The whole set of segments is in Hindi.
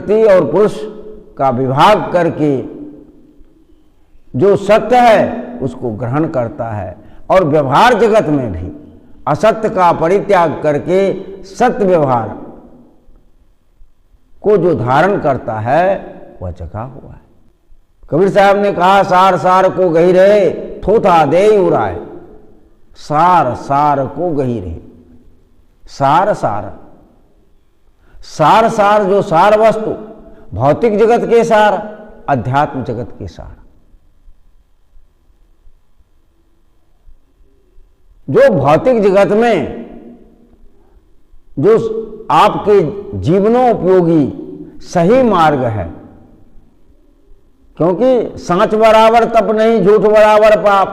प्रकृति और पुरुष का विभाग करके जो सत्य है उसको ग्रहण करता है, और व्यवहार जगत में भी असत्य का परित्याग करके सत्य व्यवहार को जो धारण करता है वह जगा हुआ है। कबीर साहब ने कहा, सार सार को गही रहे, थोथा दे उड़ाए। सार सार को गही रहे, सार सार सार सार जो सार वस्तु, भौतिक जगत के सार, अध्यात्म जगत के सार। जो भौतिक जगत में जो आपके जीवनोपयोगी सही मार्ग है, क्योंकि सांच बराबर तप नहीं, झूठ बराबर पाप,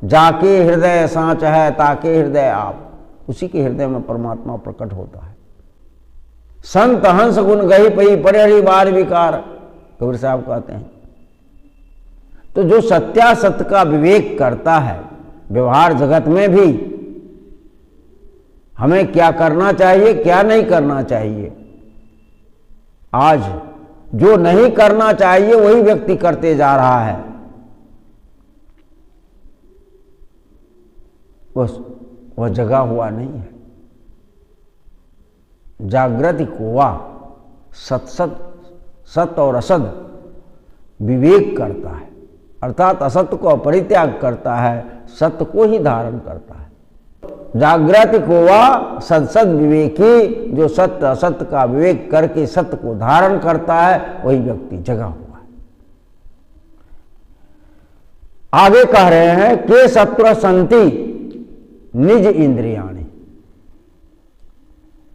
जाके हृदय सांच है ताके हृदय आप। उसी के हृदय में परमात्मा प्रकट होता है। संत हंस गुण गही पई परिहरी बार विकार, कबीर साहब कहते हैं। तो जो सत्यासत्य का विवेक करता है, व्यवहार जगत में भी हमें क्या करना चाहिए क्या नहीं करना चाहिए, आज जो नहीं करना चाहिए वही व्यक्ति करते जा रहा है, वह जगा हुआ नहीं है। जागृति कोवा सत और असत विवेक करता है, अर्थात असत्य को परित्याग करता है, सत्य को ही धारण करता है। जागृति कोवा सद विवेकी, जो सत्य असत्य का विवेक करके सत्य को धारण करता है वही व्यक्ति जगा हुआ है। आगे कह रहे हैं के शत्रु संति निज इंद्रियाणि।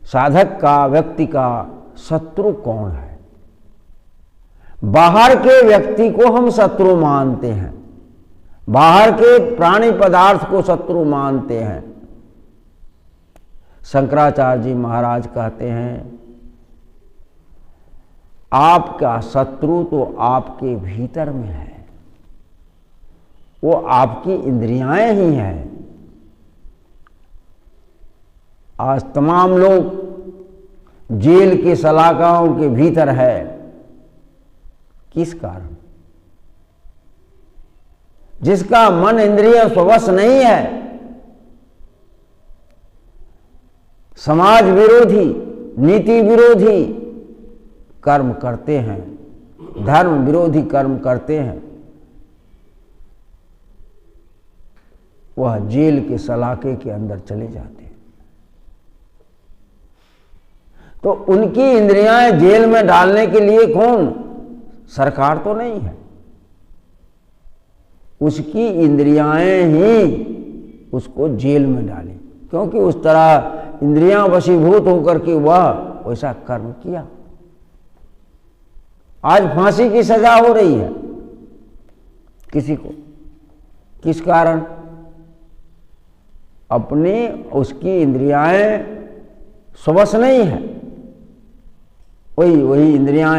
साधक का, व्यक्ति का शत्रु कौन है? बाहर के व्यक्ति को हम शत्रु मानते हैं, बाहर के प्राणी पदार्थ को शत्रु मानते हैं। शंकराचार्य जी महाराज कहते हैं, आपका शत्रु तो आपके भीतर में है, वो आपकी इंद्रियां ही हैं। आज तमाम लोग जेल के सलाखाओं के भीतर है, किस कारण? जिसका मन इंद्रिय स्ववश नहीं है, समाज विरोधी, नीति विरोधी कर्म करते हैं, धर्म विरोधी कर्म करते हैं, वह जेल के सलाखे के अंदर चले जाते हैं। तो उनकी इंद्रियां जेल में डालने के लिए कौन? सरकार तो नहीं है, उसकी इंद्रियां ही उसको जेल में डाली, क्योंकि उस तरह इंद्रियां वशीभूत होकर के वह वैसा कर्म किया। आज फांसी की सजा हो रही है किसी को, किस कारण? अपनी उसकी इंद्रियां स्ववश नहीं है, वही इंद्रियां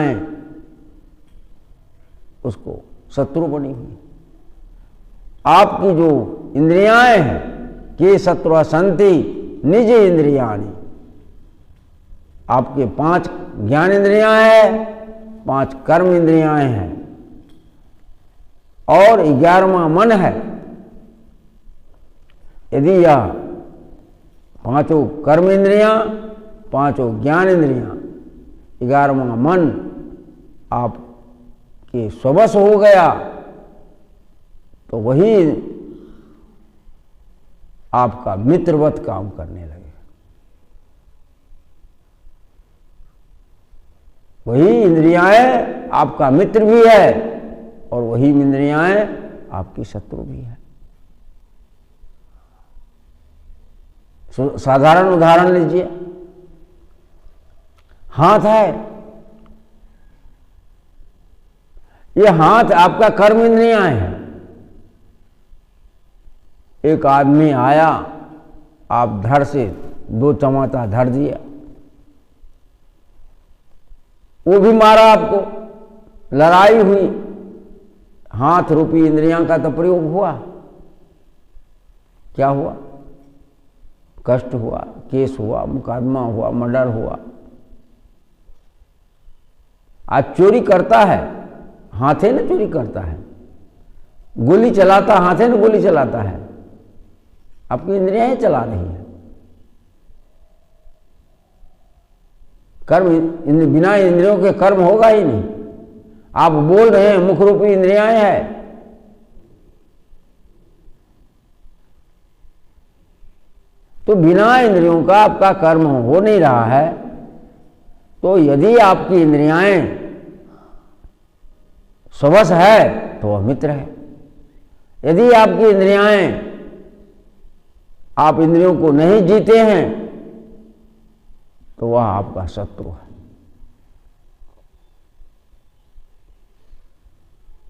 उसको शत्रु बनी हुई। आपकी जो इंद्रियां हैं के शत्रु संति निज इंद्रियाणि, आपके 5 ज्ञान इंद्रियां हैं, 5 कर्म इंद्रियां हैं और 11वां मन है। यदि यह 5 कर्म इंद्रियां, 5 ज्ञान इंद्रियां, 11वां मन आपके स्ववश हो गया, तो वही आपका मित्रवत काम करने लगेगा। वही इंद्रियां आपका मित्र भी है और वही इंद्रियां आपकी शत्रु भी है। साधारण उदाहरण लीजिए, हाथ है, ये हाथ आपका कर्म इंद्रियां है। एक आदमी आया, आप धड़ से 2 चमाटा धर दिया, वो भी मारा आपको, लड़ाई हुई, हाथ रूपी इंद्रियां का तो प्रयोग हुआ, क्या हुआ? कष्ट हुआ, केस हुआ, मुकदमा हुआ, मर्डर हुआ। आज चोरी करता है, हाथे न चोरी करता है, गोली चलाता हाथे न गोली चलाता है, आपकी इंद्रियां चला रही है। कर्म बिना इंद्रियों के कर्म होगा ही नहीं। आप बोल रहे हैं, मुख रूपी इंद्रियां हैं, तो बिना इंद्रियों का आपका कर्म हो नहीं रहा है। तो यदि आपकी इंद्रियां स्ववश है तो वह मित्र है। यदि आपकी इंद्रियां, आप इंद्रियों को नहीं जीते हैं तो वह आपका शत्रु है।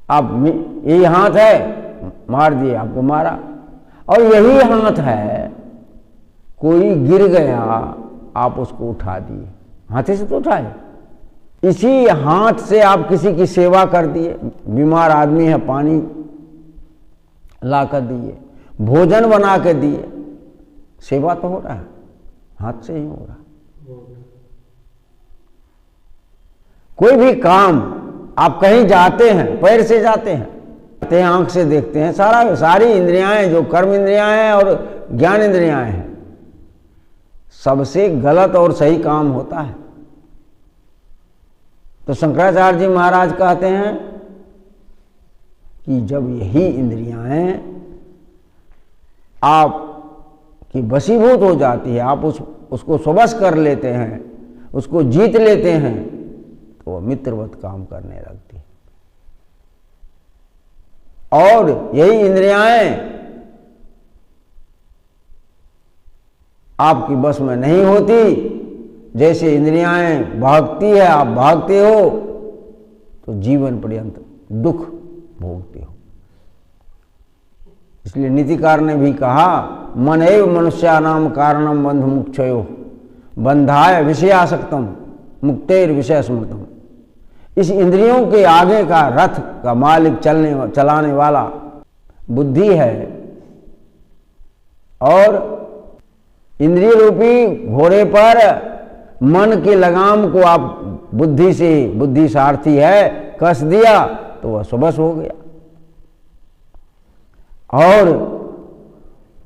आप यही हाथ है, मार दिए, आपको मारा। और यही हाथ है, कोई गिर गया, आप उसको उठा दिए, हाथे से तो उठाए। इसी हाथ से आप किसी की सेवा कर दिए, बीमार आदमी है, पानी ला कर दिए, भोजन बना के दिए, सेवा तो हो रहा है, हाथ से ही हो रहा है। कोई भी काम, आप कहीं जाते हैं, पैर से जाते हैं, आंख से देखते हैं, सारी इंद्रियां जो कर्म इंद्रियां हैं और ज्ञान इंद्रियां हैं, सबसे गलत और सही काम होता है। तो शंकराचार्य जी महाराज कहते हैं कि जब यही इंद्रियां आपकी वशीभूत हो जाती है, आप उसको स्ववश कर लेते हैं, उसको जीत लेते हैं, तो वह मित्रवत काम करने लगती है। और यही इंद्रियां आपकी बस में नहीं होती, जैसे इंद्रियां भागती है, आप भागते हो तो जीवन पर्यंत दुख भोगते हो। इसलिए नीतिकार ने भी कहा, मन एव मनुष्यानाम कारणम बंध मुक्षयो बंधाय विषयासक्तम मुक्तेर विषय स्मृतम। इस इंद्रियों के आगे का रथ का मालिक चलाने वाला बुद्धि है, और इंद्रिय रूपी घोड़े पर मन के लगाम को आप बुद्धि से, बुद्धि सारथी है, कस दिया तो वह स्ववश हो गया। और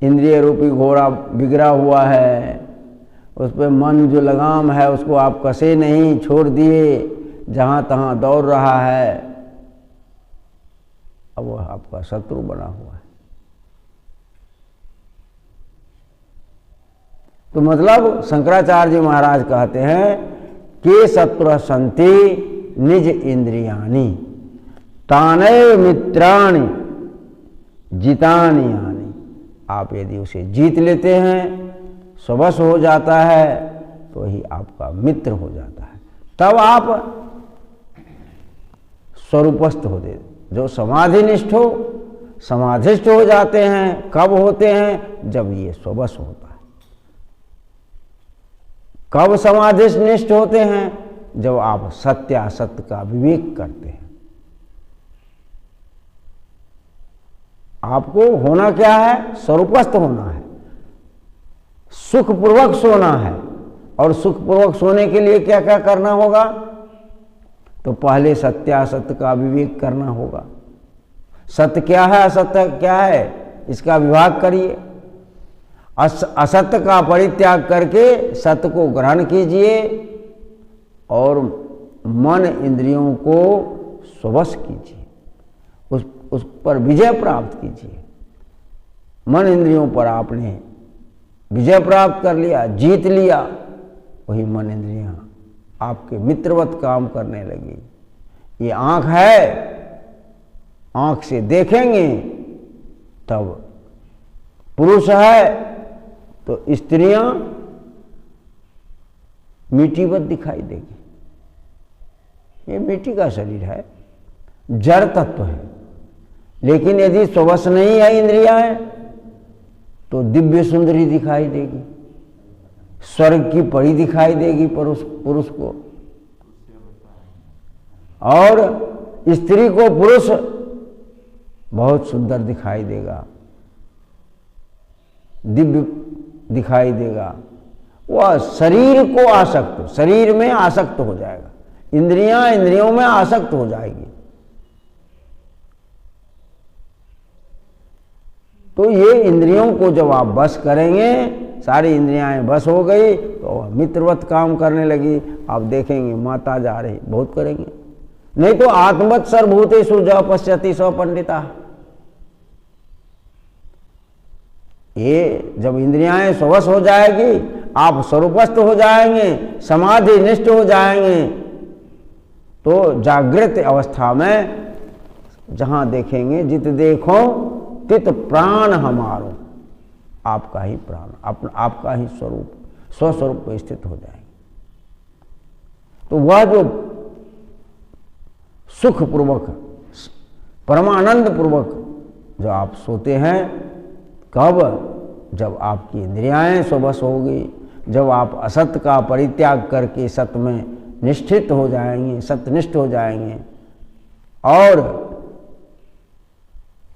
इंद्रिय रूपी घोड़ा बिगड़ा हुआ है, उस पर मन जो लगाम है उसको आप कसे नहीं, छोड़ दिए, जहां तहां दौड़ रहा है, अब वह आपका शत्रु बना हुआ है। तो मतलब शंकराचार्य जी महाराज कहते हैं कि शत्रु संति निज इंद्रियाणि तानैव मित्राणि जितानि यानि। आप यदि उसे जीत लेते हैं, स्ववश हो जाता है, तो ही आपका मित्र हो जाता है। तब आप स्वरूपस्थ होते, जो समाधिनिष्ठ हो, समाधिष्ठ हो जाते हैं। कब होते हैं? जब ये स्ववश होता है। कब समाधिनिष्ठ होते हैं? जब आप सत्य असत्य का विवेक करते हैं। आपको होना क्या है? स्वरूपस्थ होना है, सुखपूर्वक सोना है। और सुखपूर्वक सोने के लिए क्या क्या करना होगा? तो पहले सत्य असत्य का विवेक करना होगा। सत्य क्या है, असत्य क्या है, इसका विभाग करिए। असत्य का परित्याग करके सत्य को ग्रहण कीजिए और मन इंद्रियों को स्ववश कीजिए, उस पर विजय प्राप्त कीजिए। मन इंद्रियों पर आपने विजय प्राप्त कर लिया, जीत लिया, वही मन इंद्रियां आपके मित्रवत काम करने लगी। ये आंख है, आंख से देखेंगे तब पुरुष है, तो स्त्रियां मिट्टीवत दिखाई देगी। ये मिट्टी का शरीर है, जड़ तत्व है। लेकिन यदि स्ववश नहीं है इंद्रियां, तो दिव्य सुंदरी दिखाई देगी, स्वर्ग की परी दिखाई देगी पुरुष को, और स्त्री को पुरुष बहुत सुंदर दिखाई देगा, दिव्य दिखाई देगा। वह शरीर में आसक्त हो जाएगा। इंद्रियां इंद्रियों में आसक्त हो जाएगी। तो ये इंद्रियों को जब आप बस करेंगे, सारी इंद्रियां बस हो गई तो मित्रवत काम करने लगी। आप देखेंगे माता जा रही, बहुत करेंगे। नहीं तो आत्मवत सर्वभूतेषु ज पश्यति स पंडिता। ये जब इंद्रियां स्ववश हो जाएगी, आप स्वरूपस्थ हो जाएंगे, समाधि निष्ठ हो जाएंगे, तो जागृत अवस्था में जहां देखेंगे जित देखो तित प्राण हमारो, आपका ही प्राण, आपका ही स्वरूप, स्वस्वरूप को स्थित हो जाएंगे। तो वह जो सुख पूर्वक, परमानंद पूर्वक जो आप सोते हैं, कब? जब आपकी इंद्रियाएं स्ववश होगी, जब आप असत का परित्याग करके सत में निष्ठित हो जाएंगे, सत्यनिष्ठ हो जाएंगे, और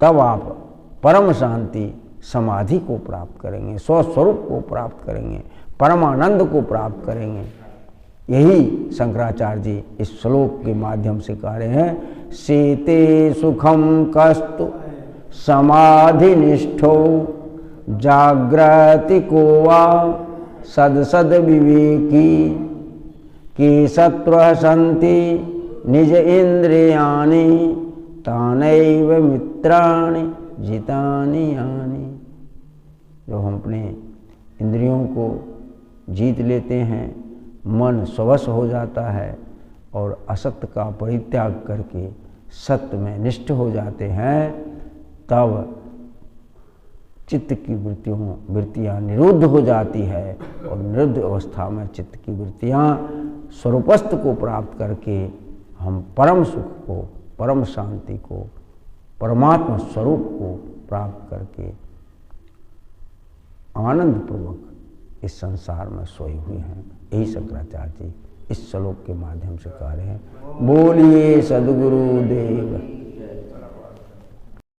तब आप परम शांति समाधि को प्राप्त करेंगे, स्वस्वरूप को प्राप्त करेंगे, परमानंद को प्राप्त करेंगे। यही शंकराचार्य जी इस श्लोक के माध्यम से कह रहे हैं। सीते सुखम कस्तु समाधि निष्ठो जागृति को वा सद सद विवेकी की सत्व संति निज इंद्रियाणि तानैव मित्राणि जितानि यानि। जो हम अपने इंद्रियों को जीत लेते हैं, मन स्ववश हो जाता है और असत्य का परित्याग करके सत्य में निष्ठ हो जाते हैं, तब चित्त की वृत्तियाँ निरुद्ध हो जाती है, और निरुद्ध अवस्था में चित्त की वृत्तियाँ स्वरूपस्थ को प्राप्त करके हम परम सुख को, परम शांति को, परमात्मा स्वरूप को प्राप्त करके आनंद पूर्वक इस संसार में सोए हुए हैं। यही शंकराचार्य जी इस श्लोक के माध्यम से कह रहे हैं। बोलिए सद्गुरु देव